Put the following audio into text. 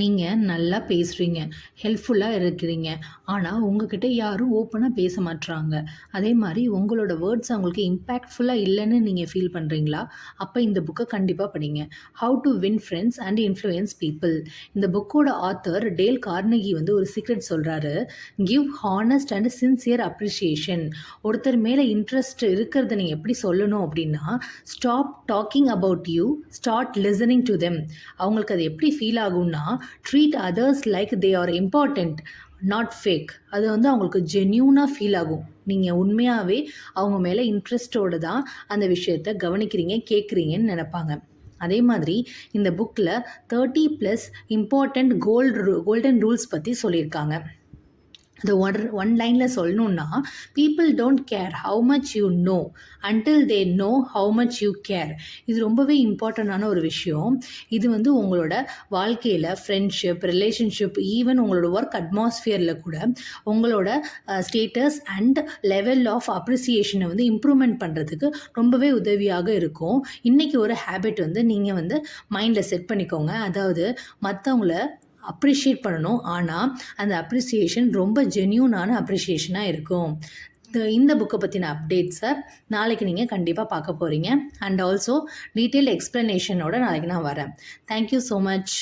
நீங்கள் நல்லா பேசுகிறீங்க, ஹெல்ப்ஃபுல்லாக இருக்கிறீங்க. ஆனால் உங்ககிட்ட யாரும் ஓப்பனாக பேச மாட்றாங்க. அதே மாதிரி உங்களோட வேர்ட்ஸ் அவங்களுக்கு இம்பேக்ட்ஃபுல்லாக இல்லைன்னு நீங்கள் ஃபீல் பண்ணுறீங்களா? அப்போ இந்த புக்கை கண்டிப்பாக படிங்க. How to win friends and influence people. இந்த புக்கோட ஆத்தர் டேல் கார்னகி வந்து ஒரு சீக்ரெட் சொல்கிறாரு. Give honest and sincere appreciation. ஒருத்தர் மேலே இன்ட்ரெஸ்ட் இருக்கிறத நீங்கள் எப்படி சொல்லணும் அப்படின்னா, stop talking about you, start listening to them. அவங்களுக்கு அது எப்படி ஃபீல் ஆகும்னா, treat others like they are important, not fake. அது வந்து அவங்களுக்கு ஜென்யூனாக ஃபீல் ஆகும். நீங்கள் உண்மையாகவே அவங்க மேலே இன்ட்ரெஸ்டோடு தான் அந்த விஷயத்தை கவனிக்கிறீங்க, கேட்குறீங்கன்னு நினைப்பாங்க. அதே மாதிரி இந்த புக்கில் 30+ இம்பார்ட்டண்ட் கோல்டன் ரூல்ஸ் பற்றி சொல்லியிருக்காங்க. இந்த ஒன் லைனில் சொல்லணுன்னா, people don't care how much you know until they know how much you care. இது ரொம்பவே இம்பார்ட்டண்டான ஒரு விஷயம். இது வந்து உங்களோட வாழ்க்கையில் ஃப்ரெண்ட்ஷிப், ரிலேஷன்ஷிப், ஈவன் உங்களோட ஒர்க் அட்மாஸ்ஃபியரில் கூட உங்களோட ஸ்டேட்டஸ் அண்ட் லெவல் ஆஃப் அப்ரிசியேஷனை வந்து இம்ப்ரூவ்மெண்ட் பண்ணுறதுக்கு ரொம்பவே உதவியாக இருக்கும். இன்றைக்கி ஒரு ஹேபிட் வந்து நீங்கள் வந்து மைண்டில் செட் பண்ணிக்கோங்க. அதாவது மற்றவங்கள அப்ரிஷியேட் பண்ணணும். ஆனால் அந்த அப்ரிசியேஷன் ரொம்ப ஜென்யூனான அப்ரிஷியேஷனாக இருக்கும். இந்த புக்கை பற்றின அப்டேட்ஸை நாளைக்கு நீங்கள் கண்டிப்பாக பார்க்க போகிறீங்க. அண்ட் ஆல்சோ டீட்டெயில் எக்ஸ்ப்ளனேஷனோட நாளைக்கு நான் வரேன். Thank you so much.